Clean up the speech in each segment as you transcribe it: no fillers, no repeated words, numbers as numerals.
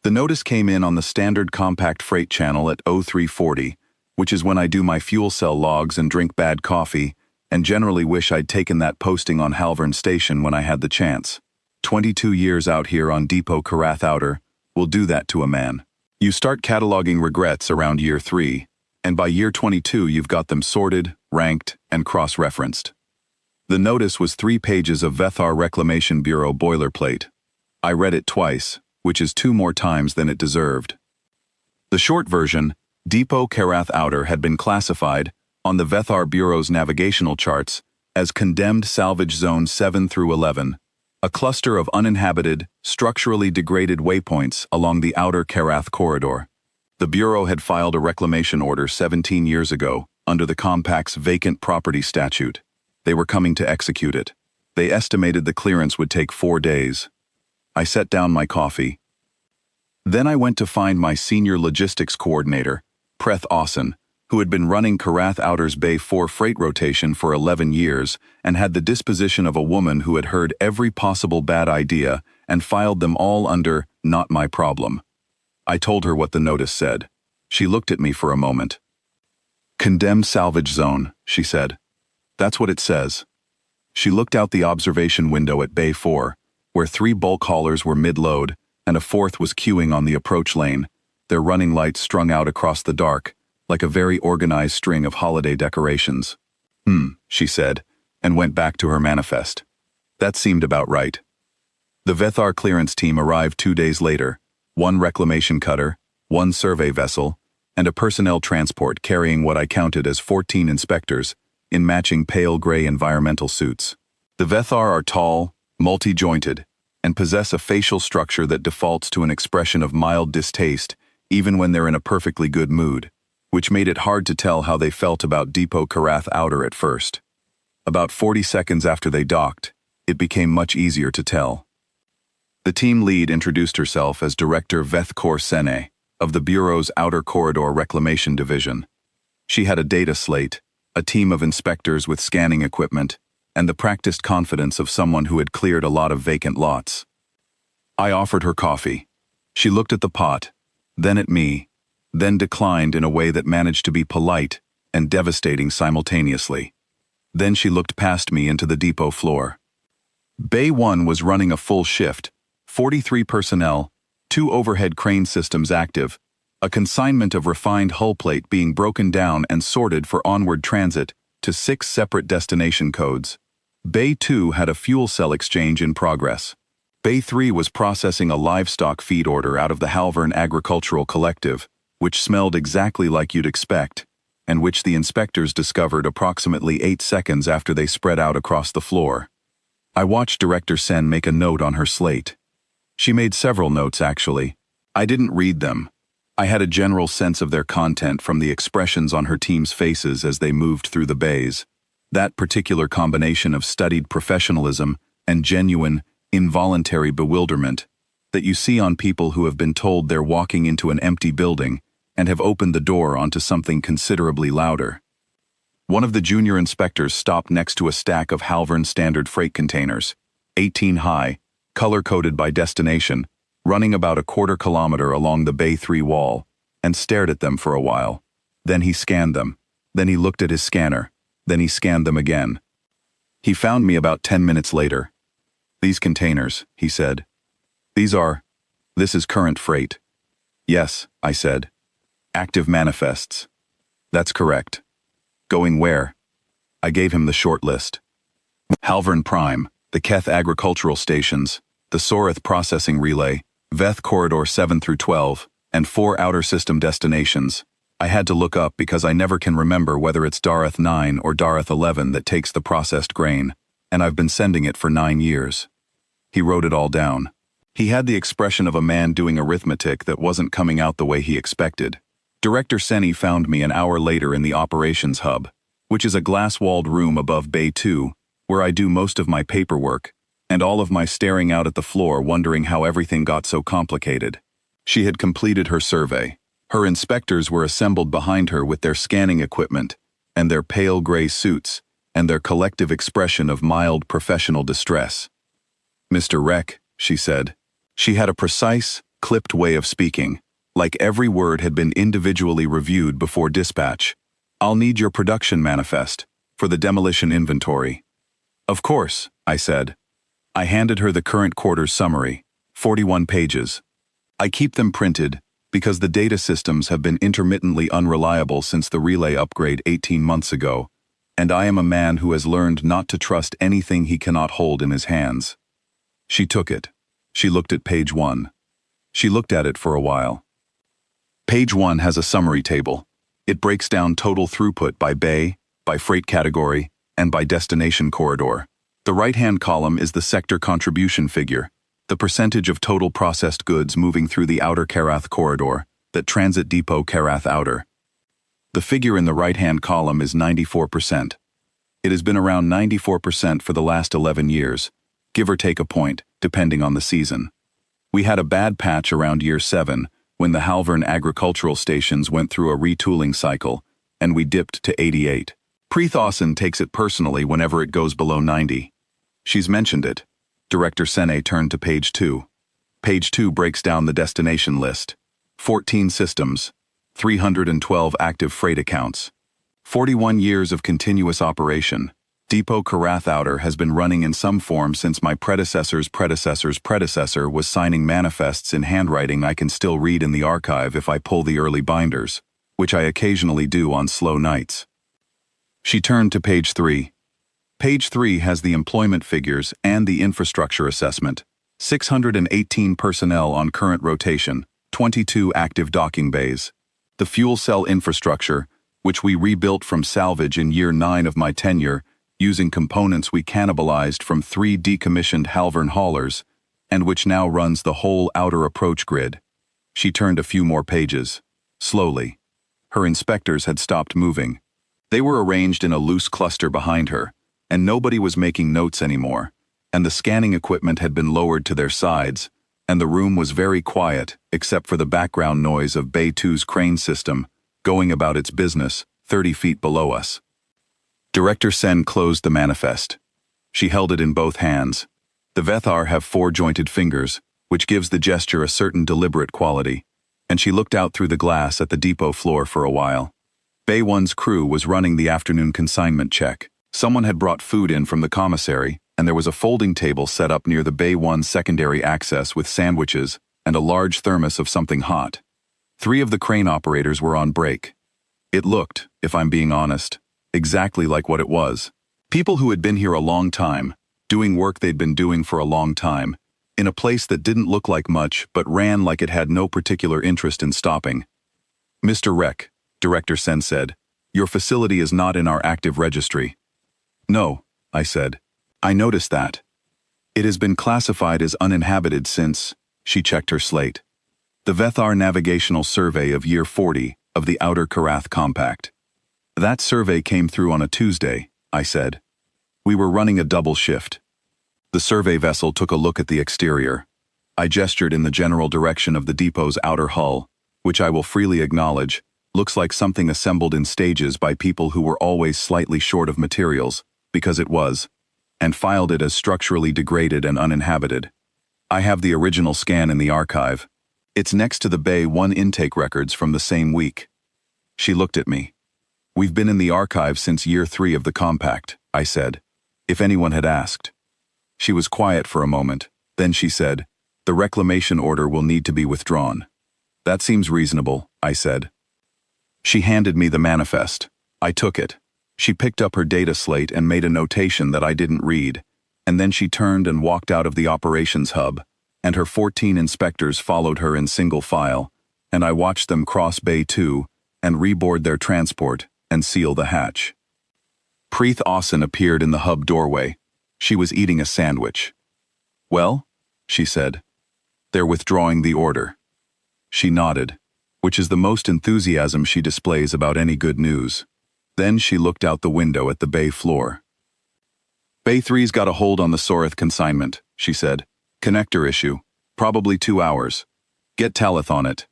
The notice came in on the standard compact freight channel at 0340, which is when I do my fuel cell logs and drink bad coffee, and generally wish I'd taken that posting on Halvern Station when I had the chance. 22 years out here on Depot Carath Outer will do that to a man. You start cataloging regrets around year 3, and by year 22 you've got them sorted, ranked, and cross-referenced. The notice was 3 pages of Vethar Reclamation Bureau boilerplate. I read it twice, which is 2 more times than it deserved. The short version, Depot Carath Outer, had been classified, on the Vethar Bureau's navigational charts, as Condemned Salvage Zone 7 through 11, a cluster of uninhabited, structurally degraded waypoints along the outer Carath corridor. The Bureau had filed a reclamation order 17 years ago under the Compact's vacant property statute. They were coming to execute it. They estimated the clearance would take 4 days. I set down my coffee. Then I went to find my senior logistics coordinator, Preth Austin, who had been running Carath Outer's Bay 4 freight rotation for 11 years and had the disposition of a woman who had heard every possible bad idea and filed them all under "not my problem." I told her what the notice said. She looked at me for a moment. "Condemned salvage zone," she said. "That's what it says." She looked out the observation window at Bay 4, where 3 bulk haulers were mid-load and a 4th was queuing on the approach lane, their running lights strung out across the dark, like a very organized string of holiday decorations. She said, and went back to her manifest. That seemed about right. The Vethar clearance team arrived 2 days later, 1 reclamation cutter, 1 survey vessel, and a personnel transport carrying what I counted as 14 inspectors in matching pale gray environmental suits. The Vethar are tall, multi-jointed, and possess a facial structure that defaults to an expression of mild distaste even when they're in a perfectly good mood, which made it hard to tell how they felt about Depot Carath Outer at first. About 40 seconds after they docked, it became much easier to tell. The team lead introduced herself as Director Vethkor Sene of the Bureau's Outer Corridor Reclamation Division. She had a data slate, a team of inspectors with scanning equipment, and the practiced confidence of someone who had cleared a lot of vacant lots. I offered her coffee. She looked at the pot, then at me, then declined in a way that managed to be polite and devastating simultaneously. Then she looked past me into the depot floor. Bay 1 was running a full shift, 43 personnel, 2 overhead crane systems active, a consignment of refined hull plate being broken down and sorted for onward transit to 6 separate destination codes. Bay 2 had a fuel cell exchange in progress. Bay 3 was processing a livestock feed order out of the Halvern Agricultural Collective, which smelled exactly like you'd expect, and which the inspectors discovered approximately 8 seconds after they spread out across the floor. I watched Director Sen make a note on her slate. She made several notes, actually. I didn't read them. I had a general sense of their content from the expressions on her team's faces as they moved through the bays. That particular combination of studied professionalism and genuine, involuntary bewilderment that you see on people who have been told they're walking into an empty building and have opened the door onto something considerably louder. One of the junior inspectors stopped next to a stack of Halvern standard freight containers, 18 high, color-coded by destination, running about a quarter kilometer along the Bay 3 wall, and stared at them for a while. Then he scanned them. Then he looked at his scanner. Then he scanned them again. He found me about 10 minutes later. "These containers," he said. This is current freight." "Yes," I said. "Active manifests." "That's correct." "Going where?" I gave him the short list. Halvern Prime, the Keth Agricultural Stations, the Soreth Processing Relay, Veth Corridor 7 through 12, and 4 outer system destinations. I had to look up because I never can remember whether it's Dareth 9 or Dareth 11 that takes the processed grain, and I've been sending it for 9 years. He wrote it all down. He had the expression of a man doing arithmetic that wasn't coming out the way he expected. Director Seni found me an hour later in the operations hub, which is a glass-walled room above Bay 2, where I do most of my paperwork, and all of my staring out at the floor wondering how everything got so complicated. She had completed her survey. Her inspectors were assembled behind her with their scanning equipment, and their pale gray suits, and their collective expression of mild professional distress. "Mr. Reck," she said. She had a precise, clipped way of speaking, like every word had been individually reviewed before dispatch. "I'll need your production manifest for the demolition inventory." "Of course," I said. I handed her the current quarter's summary, 41 pages. I keep them printed because the data systems have been intermittently unreliable since the relay upgrade 18 months ago, and I am a man who has learned not to trust anything he cannot hold in his hands. She took it. She looked at page 1. She looked at it for a while. Page 1 has a summary table. It breaks down total throughput by bay, by freight category, and by destination corridor. The right-hand column is the sector contribution figure, the percentage of total processed goods moving through the outer Karath corridor, that transit depot Karath outer. The figure in the right-hand column is 94%. It has been around 94% for the last 11 years, give or take a point, depending on the season. We had a bad patch around year 7, when the Halvern agricultural stations went through a retooling cycle, and we dipped to 88. Preeth Austin takes it personally whenever it goes below 90. She's mentioned it. Director Sene turned to page 2. Page 2 breaks down the destination list. 14 systems, 312 active freight accounts, 41 years of continuous operation. Depot Karath Outer has been running in some form since my predecessor's predecessor's predecessor was signing manifests in handwriting I can still read in the archive if I pull the early binders, which I occasionally do on slow nights. She turned to page 3. Page 3 has the employment figures and the infrastructure assessment. 618 personnel on current rotation, 22 active docking bays. The fuel cell infrastructure, which we rebuilt from salvage in year 9 of my tenure, using components we cannibalized from 3 decommissioned Halvern haulers, and which now runs the whole outer approach grid. She turned a few more pages. Slowly. Her inspectors had stopped moving. They were arranged in a loose cluster behind her, and nobody was making notes anymore, and the scanning equipment had been lowered to their sides, and the room was very quiet except for the background noise of Bay 2's crane system going about its business 30 feet below us. Director Sen closed the manifest. She held it in both hands. The Vethar have 4 jointed fingers, which gives the gesture a certain deliberate quality, and she looked out through the glass at the depot floor for a while. Bay 1's crew was running the afternoon consignment check. Someone had brought food in from the commissary, and there was a folding table set up near the Bay 1 secondary access with sandwiches and a large thermos of something hot. 3 of the crane operators were on break. It looked, if I'm being honest, exactly like what it was. People who had been here a long time, doing work they'd been doing for a long time, in a place that didn't look like much but ran like it had no particular interest in stopping. "Mr. Rec," Director Sen said, "your facility is not in our active registry." "No," I said. "I noticed that. It has been classified as uninhabited since," she checked her slate, "the Vethar Navigational Survey of Year 40 of the Outer Karath Compact." "That survey came through on a Tuesday," I said. "We were running a double shift." The survey vessel took a look at the exterior. I gestured in the general direction of the depot's outer hull, which I will freely acknowledge, looks like something assembled in stages by people who were always slightly short of materials, because it was, and filed it as structurally degraded and uninhabited. I have the original scan in the archive. It's next to the Bay 1 intake records from the same week. She looked at me. "We've been in the archive since year 3 of the compact," I said, if anyone had asked. She was quiet for a moment, then she said, "The reclamation order will need to be withdrawn." "That seems reasonable," I said. She handed me the manifest. I took it. She picked up her data slate and made a notation that I didn't read, and then she turned and walked out of the operations hub, and her 14 inspectors followed her in single file, and I watched them cross Bay 2 and reboard their transport and seal the hatch. Preeth Austin appeared in the hub doorway. She was eating a sandwich. "Well?" she said. "They're withdrawing the order." She nodded, which is the most enthusiasm she displays about any good news. Then she looked out the window at the bay floor. "Bay 3's got a hold on the Soreth consignment," she said. "Connector issue. Probably 2 hours. Get Talith on it."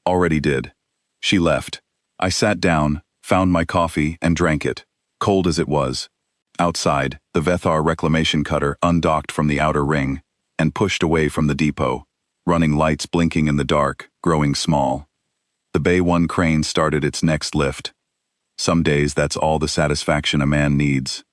"Already did." She left. I sat down, found my coffee, and drank it, cold as it was. Outside, the Vethar reclamation cutter undocked from the outer ring and pushed away from the depot. running lights blinking in the dark, growing small. The Bay 1 crane started its next lift. Some days that's all the satisfaction a man needs.